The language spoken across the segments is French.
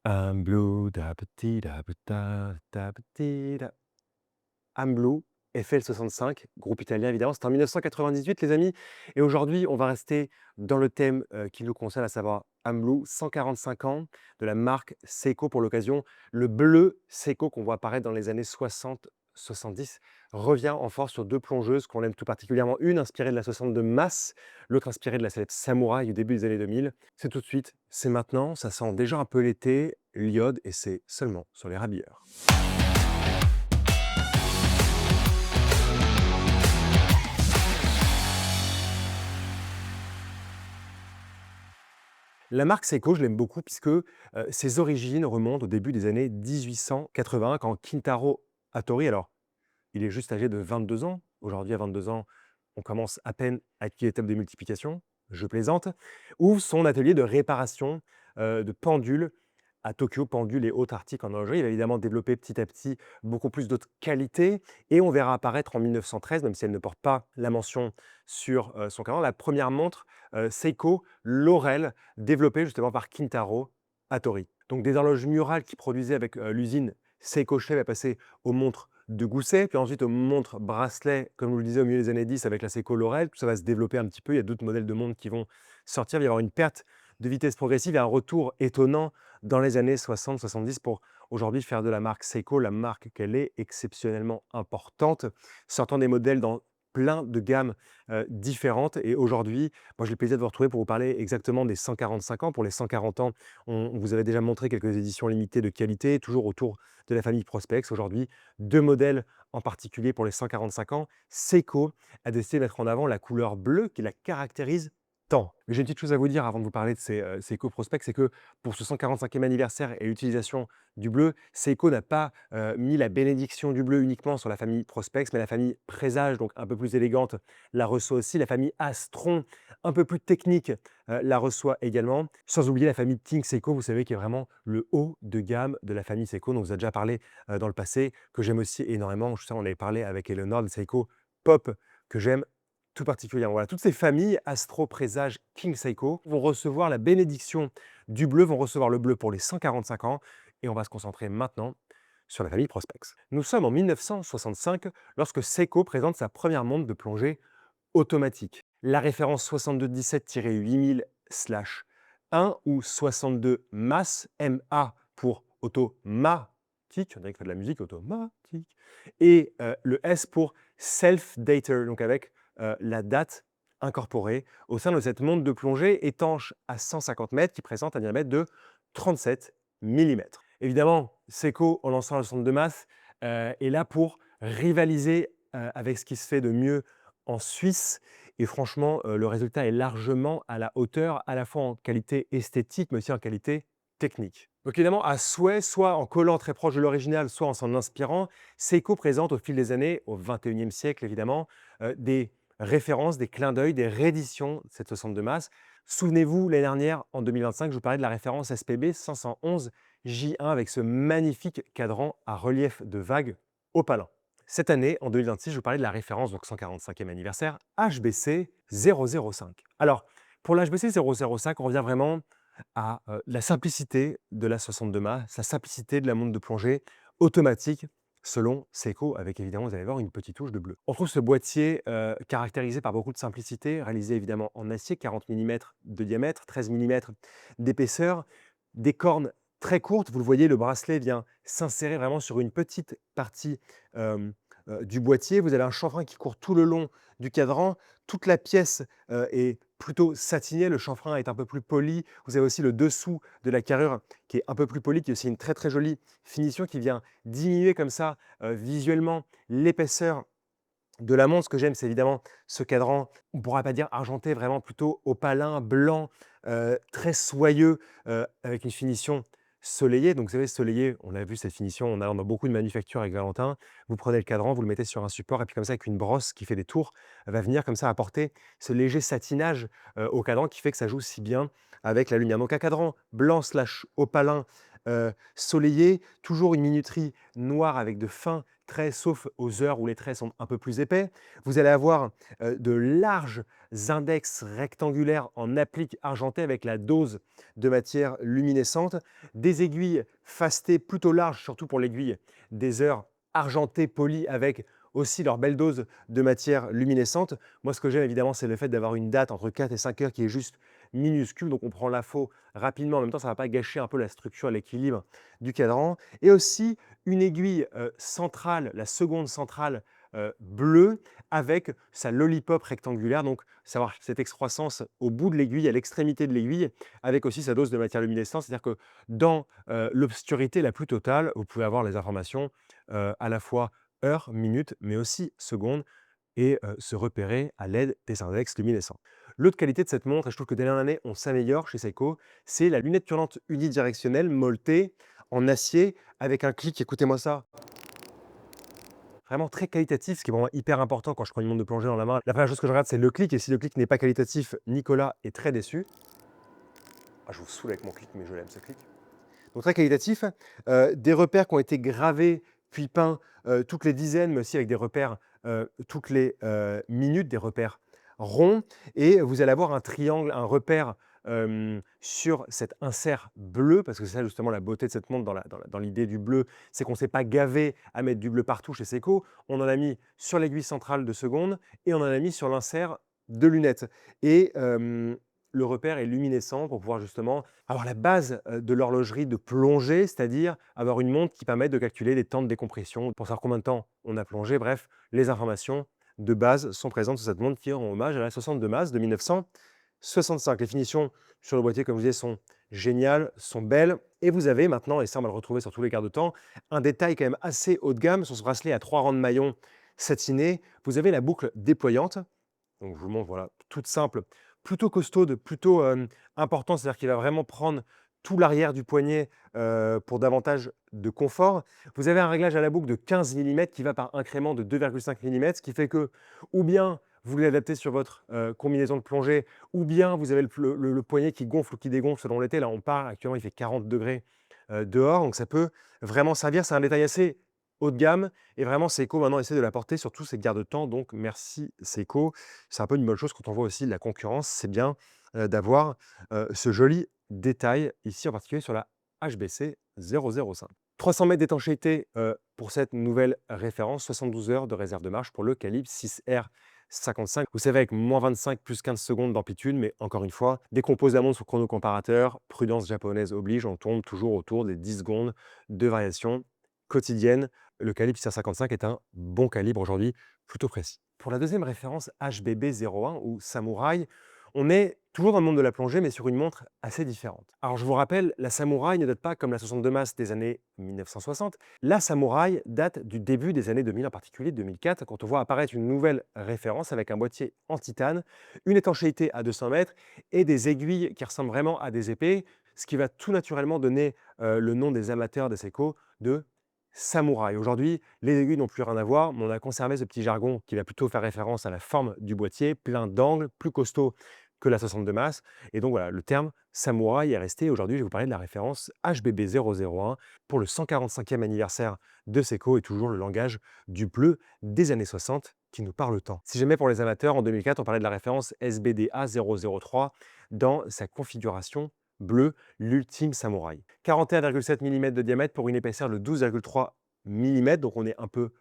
I'm blue, da petit da da da petit da. I'm blue, FL65, groupe italien évidemment. C'était en 1998 les amis et aujourd'hui on va rester dans le thème, qui nous concerne, à savoir I'm blue, 145 ans de la marque Seiko pour l'occasion. Le bleu Seiko qu'on voit apparaître dans les années 60-70 revient en force sur 2 plongeuses qu'on aime tout particulièrement. Une inspirée de la 62 Mass, l'autre inspirée de la célèbre Samouraï du début des années 2000. C'est tout de suite, c'est maintenant, ça sent déjà un peu l'été, l'iode et c'est seulement sur les rabilleurs. La marque Seiko, je l'aime beaucoup puisque, ses origines remontent au début des années 1880 quand Kintaro Hattori, alors il est juste âgé de 22 ans. Aujourd'hui à 22 ans, on commence à peine à acquis les tables de multiplication, je plaisante, ouvre son atelier de réparation, de pendules à Tokyo, pendules et autres articles en horlogerie. Il va évidemment développer petit à petit beaucoup plus d'autres qualités et on verra apparaître en 1913, même si elle ne porte pas la mention sur, son cadran, la première montre, Seiko Laurel, développée justement par Kintaro Hattori. Donc des horloges murales qui produisaient avec, l'usine Seiko Shei va passer aux montres de gousset, puis ensuite aux montres bracelets, comme je vous le disais, au milieu des années 10 avec la Seiko Laurel. Tout ça va se développer un petit peu. Il y a d'autres modèles de montres qui vont sortir. Il va y avoir une perte de vitesse progressive et un retour étonnant dans les années 60-70 pour aujourd'hui faire de la marque Seiko la marque qu'elle est, exceptionnellement importante, sortant des modèles dans plein de gammes différentes. Et aujourd'hui, moi j'ai le plaisir de vous retrouver pour vous parler exactement des 145 ans. Pour les 140 ans, on vous avait déjà montré quelques éditions limitées de qualité, toujours autour de la famille Prospex. Aujourd'hui, deux modèles en particulier pour les 145 ans. Seiko a décidé de mettre en avant la couleur bleue qui la caractérise tant. Mais j'ai une petite chose à vous dire avant de vous parler de ces Seiko Prospex, c'est que pour ce 145e anniversaire et l'utilisation du bleu, Seiko n'a pas mis la bénédiction du bleu uniquement sur la famille Prospex, mais la famille Présage, donc un peu plus élégante, la reçoit aussi. La famille Astron, un peu plus technique, la reçoit également. Sans oublier la famille King Seiko, vous savez, qui est vraiment le haut de gamme de la famille Seiko, dont on vous a déjà parlé dans le passé, que j'aime aussi énormément. Je sais, on avait parlé avec Eleanor de Seiko Pop, que j'aime tout particulièrement. Voilà, toutes ces familles, Astro, Présage, King Seiko, vont recevoir la bénédiction du bleu, vont recevoir le bleu pour les 145 ans. Et on va se concentrer maintenant sur la famille Prospex. Nous sommes en 1965 lorsque Seiko présente sa première montre de plongée automatique. La référence 6217-8000/1 ou 62 MAS, MA pour automatique, on dirait qu'il fait de la musique automatique, et le S pour self-dater, donc avec la date incorporée au sein de cette montre de plongée étanche à 150 mètres qui présente un diamètre de 37 millimètres. Évidemment, Seiko, en lançant la sonde de masse, est là pour rivaliser avec ce qui se fait de mieux en Suisse. Et franchement, le résultat est largement à la hauteur, à la fois en qualité esthétique, mais aussi en qualité technique. Donc évidemment, à souhait, soit en collant très proche de l'original, soit en s'en inspirant, Seiko présente au fil des années, au XXIe siècle évidemment, des références, des clins d'œil, des rééditions de cette 62 masse. Souvenez-vous, l'année dernière, en 2025, je vous parlais de la référence SPB 511 J1 avec ce magnifique cadran à relief de vagues opalin. Cette année, en 2026, je vous parlais de la référence, donc 145e anniversaire, HBC 005. Alors, pour l'HBC 005, on revient vraiment à la simplicité de la 62 mâts, la simplicité de la montre de plongée automatique selon Seiko, avec évidemment, vous allez voir, une petite touche de bleu. On trouve ce boîtier caractérisé par beaucoup de simplicité, réalisé évidemment en acier, 40 mm de diamètre, 13 mm d'épaisseur, des cornes très courtes. Vous le voyez, le bracelet vient s'insérer vraiment sur une petite partie du boîtier. Vous avez un chanfrein qui court tout le long du cadran. Toute la pièce est plutôt satinée. Le chanfrein est un peu plus poli. Vous avez aussi le dessous de la carrure qui est un peu plus poli, qui est aussi une très très jolie finition qui vient diminuer comme ça visuellement l'épaisseur de la montre. Ce que j'aime, c'est évidemment ce cadran, on ne pourra pas dire argenté, vraiment plutôt opalin, blanc, très soyeux, avec une finition soleillée. Donc vous savez, soleillé, on a vu cette finition, on a dans beaucoup de manufactures avec Valentin. Vous prenez le cadran, vous le mettez sur un support et puis comme ça, avec une brosse qui fait des tours, va venir comme ça apporter ce léger satinage, au cadran qui fait que ça joue si bien avec la lumière. Donc un cadran blanc/opalin soleillé, toujours une minuterie noire avec de fins traits, sauf aux heures où les traits sont un peu plus épais. Vous allez avoir de larges index rectangulaires en applique argenté avec la dose de matière luminescente, des aiguilles fastées plutôt larges, surtout pour l'aiguille des heures argentées polies avec aussi leur belle dose de matière luminescente. Moi, ce que j'aime évidemment, c'est le fait d'avoir une date entre 4 et 5 heures qui est juste minuscule, donc on prend l'info rapidement. En même temps, ça ne va pas gâcher un peu la structure, l'équilibre du cadran. Et aussi une aiguille centrale, la seconde centrale bleue, avec sa lollipop rectangulaire, donc savoir cette excroissance au bout de l'aiguille, à l'extrémité de l'aiguille, avec aussi sa dose de matière luminescente. C'est-à-dire que dans l'obscurité la plus totale, vous pouvez avoir les informations à la fois heure, minute, mais aussi seconde, et se repérer à l'aide des index luminescents. L'autre qualité de cette montre, et je trouve que d'année en année, on s'améliore chez Seiko, c'est la lunette tournante unidirectionnelle molletée en acier avec un clic, écoutez-moi ça, vraiment très qualitatif, ce qui est vraiment hyper important quand je prends une montre de plongée dans la main. La première chose que je regarde, c'est le clic, et si le clic n'est pas qualitatif, Nicolas est très déçu. Ah, je vous saoule avec mon clic, mais je l'aime ce clic. Donc très qualitatif, des repères qui ont été gravés puis peints toutes les dizaines, mais aussi avec des repères toutes les minutes, des repères ronds. Et vous allez avoir un triangle, un repère sur cet insert bleu, parce que c'est ça justement la beauté de cette montre dans l'idée du bleu, c'est qu'on ne s'est pas gavé à mettre du bleu partout chez Seiko. On en a mis sur l'aiguille centrale de seconde et on en a mis sur l'insert de lunettes. Et le repère est luminescent pour pouvoir justement avoir la base de l'horlogerie de plongée, c'est-à-dire avoir une montre qui permet de calculer les temps de décompression pour savoir combien de temps on a plongé. Bref, les informations de base sont présentes sur cette montre qui rend hommage à la 62 Mas de 1965. Les finitions sur le boîtier, comme je disais, sont géniales, sont belles. Et vous avez maintenant, et ça on va le retrouver sur tous les quarts de temps, un détail quand même assez haut de gamme sur ce bracelet à 3 rangs de maillons satinés. Vous avez la boucle déployante. Donc je vous montre, voilà, toute simple, plutôt costaude, plutôt importante, c'est-à-dire qu'il va vraiment prendre tout l'arrière du poignet pour davantage de confort. Vous avez un réglage à la boucle de 15 mm qui va par incrément de 2,5 mm, ce qui fait que, ou bien vous voulez l'adapter sur votre combinaison de plongée, ou bien vous avez le poignet qui gonfle ou qui dégonfle selon l'été. Là, on part, actuellement, il fait 40 degrés dehors, donc ça peut vraiment servir. C'est un détail assez haut de gamme, et vraiment Seiko maintenant essaie de la porter sur tous ses garde-temps, donc merci Seiko. C'est un peu une bonne chose quand on voit aussi la concurrence, c'est bien d'avoir ce joli détail ici, en particulier sur la HBC 005. 300 mètres d'étanchéité pour cette nouvelle référence, 72 heures de réserve de marche pour le calibre 6R55. Vous savez, avec moins 25 plus 15 secondes d'amplitude, mais encore une fois, dès qu'on pose la montre sur chronocomparateur, prudence japonaise oblige, on tombe toujours autour des 10 secondes de variation quotidienne. Le calibre 655 est un bon calibre aujourd'hui, plutôt précis. Pour la deuxième référence HBB01 ou Samouraï, on est toujours dans le monde de la plongée, mais sur une montre assez différente. Alors je vous rappelle, la Samouraï ne date pas comme la 62 Mas des années 1960. La Samouraï date du début des années 2000, en particulier 2004, quand on voit apparaître une nouvelle référence avec un boîtier en titane, une étanchéité à 200 mètres et des aiguilles qui ressemblent vraiment à des épées, ce qui va tout naturellement donner le nom des amateurs de Seiko de Samouraï. Aujourd'hui, les aiguilles n'ont plus rien à voir, mais on a conservé ce petit jargon qui va plutôt faire référence à la forme du boîtier, plein d'angles, plus costaud que la 62 Mas. Et donc voilà, le terme Samouraï est resté. Aujourd'hui, je vais vous parler de la référence HBB001 pour le 145e anniversaire de Seiko, et toujours le langage du bleu des années 60 qui nous parle tant. Si jamais pour les amateurs, en 2004, on parlait de la référence SBDA003 dans sa configuration bleu, l'ultime samouraï. 41,7 mm de diamètre pour une épaisseur de 12,3 mm, donc on est un peu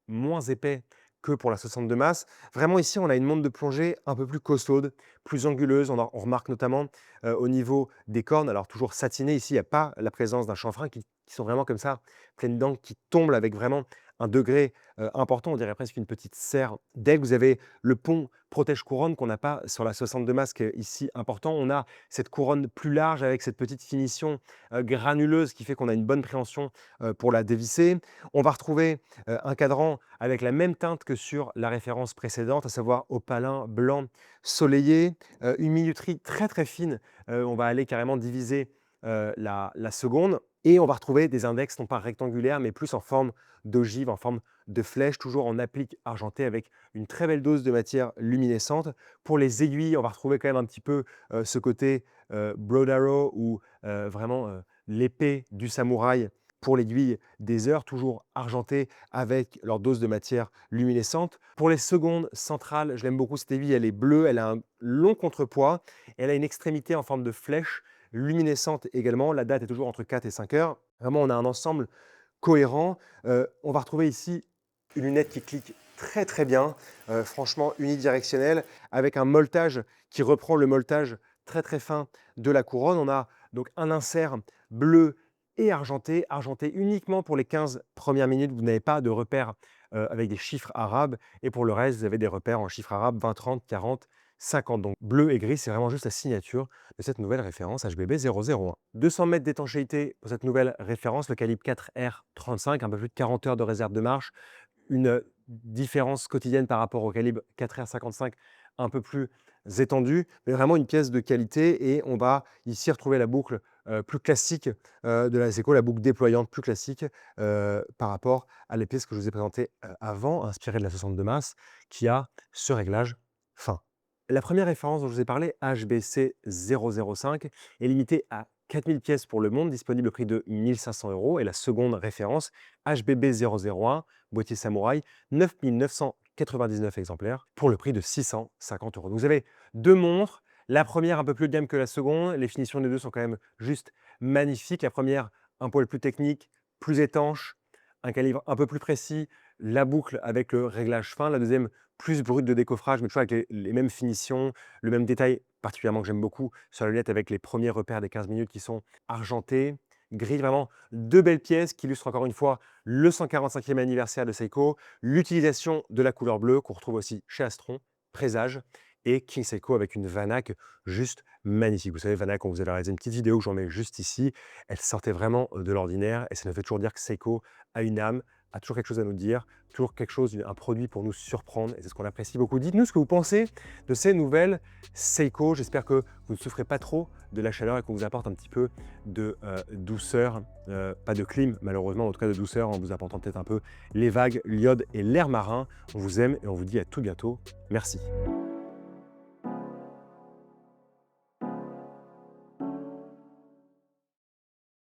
moins épais que pour la 62 Mas. Vraiment ici, on a une montre de plongée un peu plus costaude, plus anguleuse. On remarque notamment au niveau des cornes, alors toujours satinées. Ici, il n'y a pas la présence d'un chanfrein qui sont vraiment comme ça, pleines d'angles, qui tombent avec vraiment un degré important, on dirait presque une petite serre d'aigle. Vous avez le pont protège-couronne qu'on n'a pas sur la 62 Mas, qui est ici important. On a cette couronne plus large avec cette petite finition granuleuse qui fait qu'on a une bonne préhension pour la dévisser. On va retrouver un cadran avec la même teinte que sur la référence précédente, à savoir opalin blanc soleillé, une minuterie très très fine. On va aller carrément diviser la seconde, et on va retrouver des index non pas rectangulaires mais plus en forme d'ogive, en forme de flèche, toujours en applique argentée avec une très belle dose de matière luminescente. Pour les aiguilles, on va retrouver quand même un petit peu ce côté broad arrow ou vraiment l'épée du samouraï pour l'aiguille des heures, toujours argentée avec leur dose de matière luminescente. Pour les secondes centrales, je l'aime beaucoup cette aiguille, elle est bleue, elle a un long contrepoids, et elle a une extrémité en forme de flèche luminescente également. La date est toujours entre 4 et 5 heures. Vraiment, on a un ensemble cohérent. On va retrouver ici une lunette qui clique très très bien, franchement unidirectionnelle, avec un molletage qui reprend le molletage très très fin de la couronne. On a donc un insert bleu et argenté, argenté uniquement pour les 15 premières minutes. Vous n'avez pas de repères avec des chiffres arabes, et pour le reste, vous avez des repères en chiffres arabes 20, 30, 40, 50. Donc bleu et gris, c'est vraiment juste la signature de cette nouvelle référence HBB 001. 200 mètres d'étanchéité pour cette nouvelle référence, le calibre 4R35, un peu plus de 40 heures de réserve de marche, une différence quotidienne par rapport au calibre 4R55 un peu plus étendue, mais vraiment une pièce de qualité. Et on va ici retrouver la boucle plus classique de la Seiko, la boucle déployante plus classique par rapport à les pièces que je vous ai présentées avant, inspirée de la 62 Mass, qui a ce réglage fin. La première référence dont je vous ai parlé, HBC 005, est limitée à 4000 pièces pour le monde, disponible au prix de 1 500 €. Et la seconde référence, HBB 001, boîtier samouraï, 9 999 exemplaires pour le prix de 650 €. Donc vous avez deux montres, la première un peu plus haut de gamme que la seconde. Les finitions des deux sont quand même juste magnifiques. La première, un poil plus technique, plus étanche, un calibre un peu plus précis, la boucle avec le réglage fin. La deuxième, plus brute de décoffrage, mais toujours avec les mêmes finitions, le même détail particulièrement que j'aime beaucoup sur la lunette, avec les premiers repères des 15 minutes qui sont argentés, gris. Vraiment deux belles pièces qui illustrent encore une fois le 145e anniversaire de Seiko, l'utilisation de la couleur bleue qu'on retrouve aussi chez Astron, Présage et King Seiko, avec une Vanac juste magnifique. Vous savez, Vanac, on vous avait réalisé une petite vidéo que j'en mets juste ici. Elle sortait vraiment de l'ordinaire, et ça nous fait toujours dire que Seiko a une âme, a toujours quelque chose à nous dire, toujours quelque chose, un produit pour nous surprendre, et c'est ce qu'on apprécie beaucoup. Dites-nous ce que vous pensez de ces nouvelles Seiko. J'espère que vous ne souffrez pas trop de la chaleur et qu'on vous apporte un petit peu de douceur, pas de clim malheureusement, en tout cas de douceur, en vous apportant peut-être un peu les vagues, l'iode et l'air marin. On vous aime et on vous dit à tout bientôt. Merci.